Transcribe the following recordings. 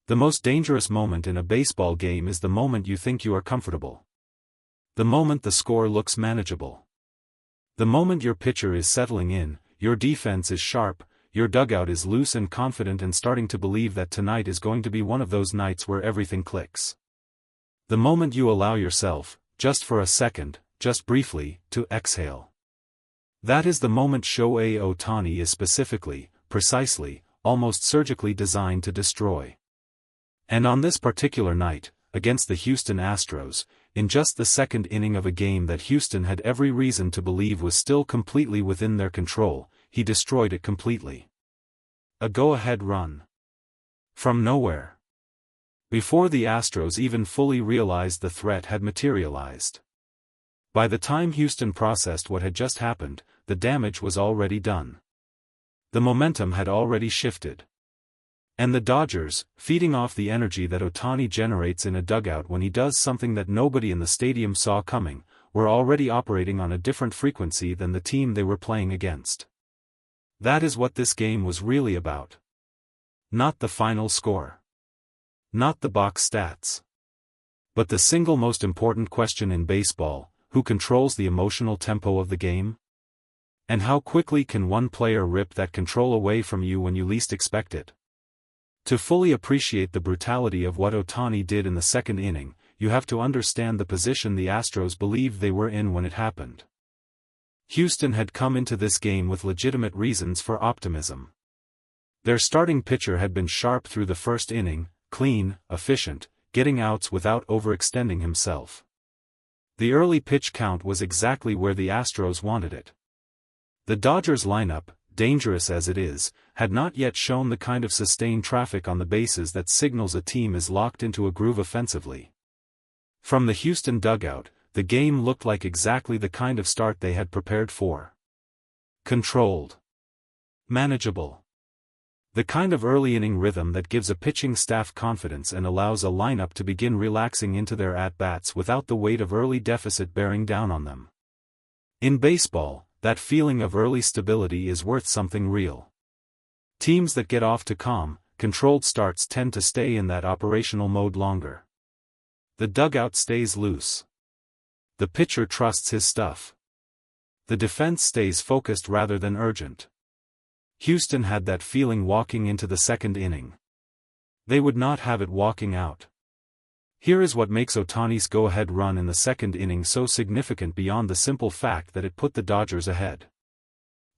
The most dangerous moment in a baseball game is the moment you think you are comfortable. The moment the score looks manageable. The moment your pitcher is settling in, your defense is sharp, your dugout is loose and confident and starting to believe that tonight is going to be one of those nights where everything clicks. The moment you allow yourself, just for a second, just briefly, to exhale. That is the moment Shohei Ohtani is specifically, precisely, almost surgically designed to destroy. And on this particular night, against the Houston Astros, in just the second inning of a game that Houston had every reason to believe was still completely within their control, he destroyed it completely. A go-ahead run. From nowhere. Before the Astros even fully realized the threat had materialized. By the time Houston processed what had just happened, the damage was already done. The momentum had already shifted. And the Dodgers, feeding off the energy that Ohtani generates in a dugout when he does something that nobody in the stadium saw coming, were already operating on a different frequency than the team they were playing against. That is what this game was really about. Not the final score. Not the box stats. But the single most important question in baseball: who controls the emotional tempo of the game? And how quickly can one player rip that control away from you when you least expect it? To fully appreciate the brutality of what Ohtani did in the second inning, you have to understand the position the Astros believed they were in when it happened. Houston had come into this game with legitimate reasons for optimism. Their starting pitcher had been sharp through the first inning, clean, efficient, getting outs without overextending himself. The early pitch count was exactly where the Astros wanted it. The Dodgers lineup, dangerous as it is, had not yet shown the kind of sustained traffic on the bases that signals a team is locked into a groove offensively. From the Houston dugout, the game looked like exactly the kind of start they had prepared for. Controlled. Manageable. The kind of early inning rhythm that gives a pitching staff confidence and allows a lineup to begin relaxing into their at-bats without the weight of early deficit bearing down on them. In baseball, that feeling of early stability is worth something real. Teams that get off to calm, controlled starts tend to stay in that operational mode longer. The dugout stays loose. The pitcher trusts his stuff. The defense stays focused rather than urgent. Houston had that feeling walking into the second inning. They would not have it walking out. Here is what makes Ohtani's go-ahead run in the second inning so significant beyond the simple fact that it put the Dodgers ahead.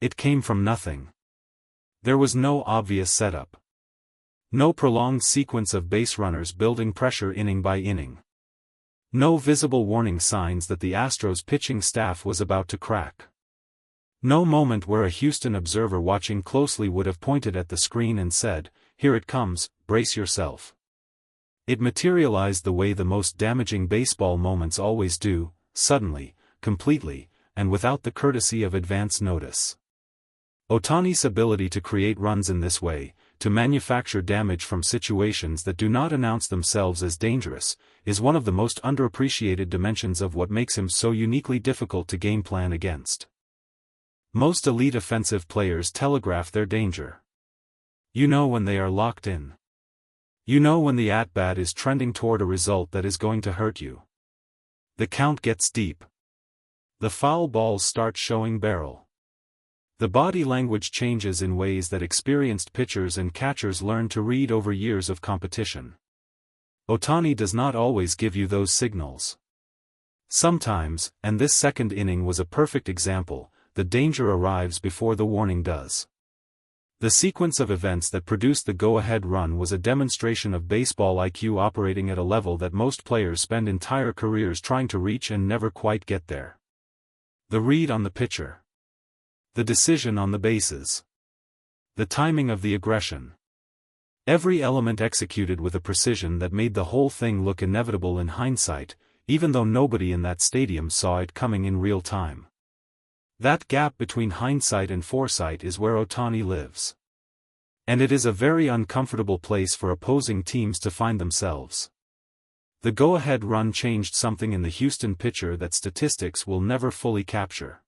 It came from nothing. There was no obvious setup. No prolonged sequence of base runners building pressure inning by inning. No visible warning signs that the Astros pitching staff was about to crack. No moment where a Houston observer watching closely would have pointed at the screen and said, "Here it comes, brace yourself." It materialized the way the most damaging baseball moments always do, suddenly, completely, and without the courtesy of advance notice. Ohtani's ability to create runs in this way, to manufacture damage from situations that do not announce themselves as dangerous, is one of the most underappreciated dimensions of what makes him so uniquely difficult to game plan against. Most elite offensive players telegraph their danger. You know when they are locked in. You know when the at-bat is trending toward a result that is going to hurt you. The count gets deep. The foul balls start showing barrel. The body language changes in ways that experienced pitchers and catchers learn to read over years of competition. Ohtani does not always give you those signals. Sometimes, and this second inning was a perfect example, the danger arrives before the warning does. The sequence of events that produced the go-ahead run was a demonstration of baseball IQ operating at a level that most players spend entire careers trying to reach and never quite get there. The read on the pitcher. The decision on the bases. The timing of the aggression. Every element executed with a precision that made the whole thing look inevitable in hindsight, even though nobody in that stadium saw it coming in real time. That gap between hindsight and foresight is where Ohtani lives. And it is a very uncomfortable place for opposing teams to find themselves. The go-ahead run changed something in the Houston pitcher that statistics will never fully capture.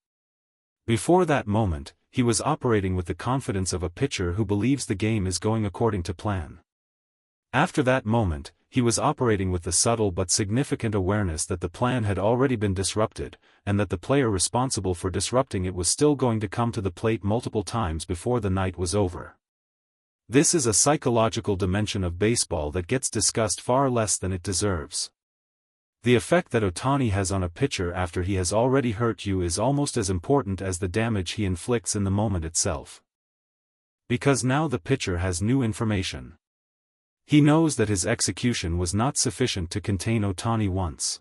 Before that moment, he was operating with the confidence of a pitcher who believes the game is going according to plan. After that moment, he was operating with the subtle but significant awareness that the plan had already been disrupted, and that the player responsible for disrupting it was still going to come to the plate multiple times before the night was over. This is a psychological dimension of baseball that gets discussed far less than it deserves. The effect that Ohtani has on a pitcher after he has already hurt you is almost as important as the damage he inflicts in the moment itself. Because now the pitcher has new information. He knows that his execution was not sufficient to contain Ohtani once.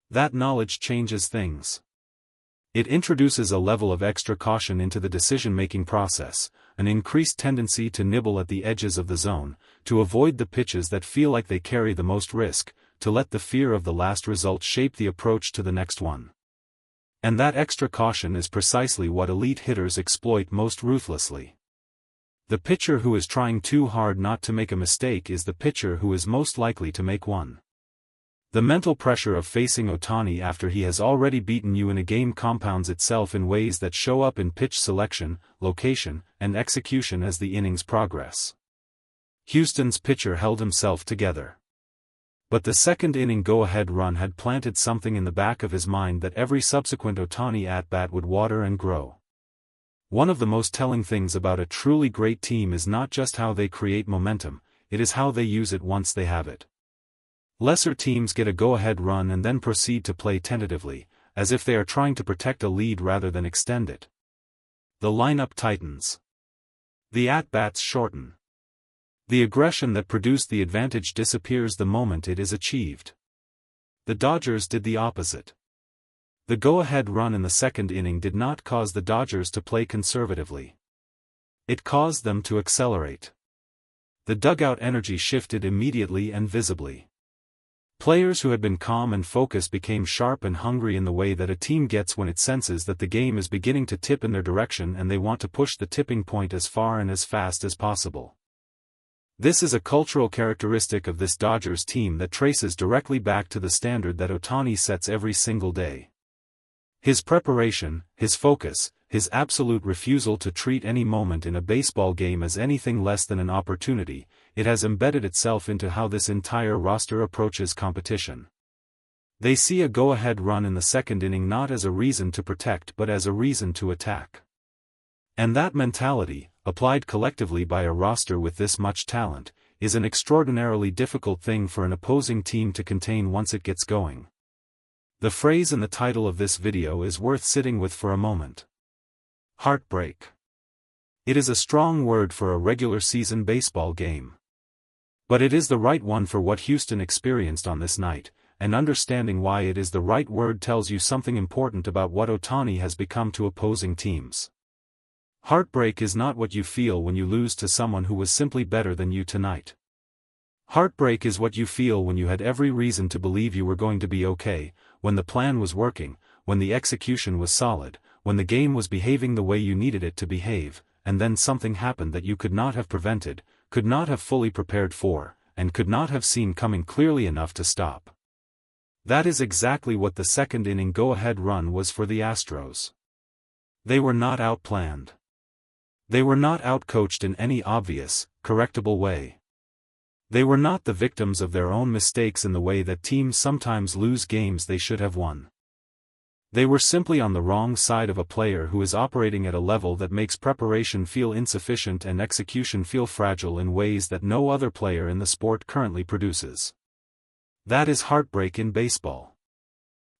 That knowledge changes things. It introduces a level of extra caution into the decision-making process, an increased tendency to nibble at the edges of the zone, to avoid the pitches that feel like they carry the most risk, to let the fear of the last result shape the approach to the next one. And that extra caution is precisely what elite hitters exploit most ruthlessly. The pitcher who is trying too hard not to make a mistake is the pitcher who is most likely to make one. The mental pressure of facing Ohtani after he has already beaten you in a game compounds itself in ways that show up in pitch selection, location, and execution as the innings progress. Houston's pitcher held himself together. But the second inning go-ahead run had planted something in the back of his mind that every subsequent Ohtani at-bat would water and grow. One of the most telling things about a truly great team is not just how they create momentum, it is how they use it once they have it. Lesser teams get a go-ahead run and then proceed to play tentatively, as if they are trying to protect a lead rather than extend it. The lineup tightens. The at-bats shorten. The aggression that produced the advantage disappears the moment it is achieved. The Dodgers did the opposite. The go-ahead run in the second inning did not cause the Dodgers to play conservatively. It caused them to accelerate. The dugout energy shifted immediately and visibly. Players who had been calm and focused became sharp and hungry in the way that a team gets when it senses that the game is beginning to tip in their direction and they want to push the tipping point as far and as fast as possible. This is a cultural characteristic of this Dodgers team that traces directly back to the standard that Ohtani sets every single day. His preparation, his focus, his absolute refusal to treat any moment in a baseball game as anything less than an opportunity, it has embedded itself into how this entire roster approaches competition. They see a go-ahead run in the second inning not as a reason to protect but as a reason to attack. And that mentality, applied collectively by a roster with this much talent, is an extraordinarily difficult thing for an opposing team to contain once it gets going. The phrase in the title of this video is worth sitting with for a moment. Heartbreak. It is a strong word for a regular season baseball game. But it is the right one for what Houston experienced on this night, and understanding why it is the right word tells you something important about what Ohtani has become to opposing teams. Heartbreak is not what you feel when you lose to someone who was simply better than you tonight. Heartbreak is what you feel when you had every reason to believe you were going to be okay, when the plan was working, when the execution was solid, when the game was behaving the way you needed it to behave, and then something happened that you could not have prevented, could not have fully prepared for, and could not have seen coming clearly enough to stop. That is exactly what the second inning go-ahead run was for the Astros. They were not outplanned. They were not outcoached in any obvious, correctable way. They were not the victims of their own mistakes in the way that teams sometimes lose games they should have won. They were simply on the wrong side of a player who is operating at a level that makes preparation feel insufficient and execution feel fragile in ways that no other player in the sport currently produces. That is heartbreak in baseball.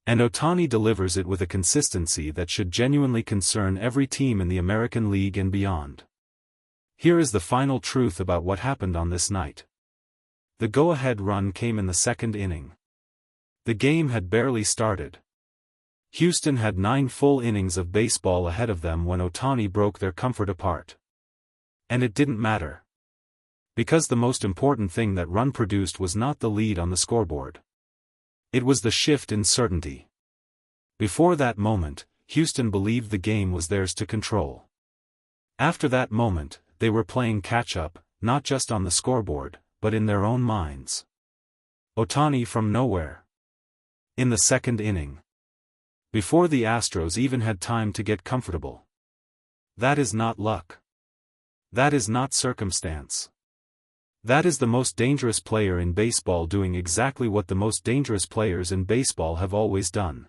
And Ohtani delivers it with a consistency that should genuinely concern every team in the American League and beyond. Here is the final truth about what happened on this night. The go-ahead run came in the second inning. The game had barely started. Houston had 9 full innings of baseball ahead of them when Ohtani broke their comfort apart. And it didn't matter. Because the most important thing that run produced was not the lead on the scoreboard. It was the shift in certainty. Before that moment, Houston believed the game was theirs to control. After that moment, they were playing catch-up, not just on the scoreboard, but in their own minds. Ohtani from nowhere. In the second inning. Before the Astros even had time to get comfortable. That is not luck. That is not circumstance. That is the most dangerous player in baseball doing exactly what the most dangerous players in baseball have always done.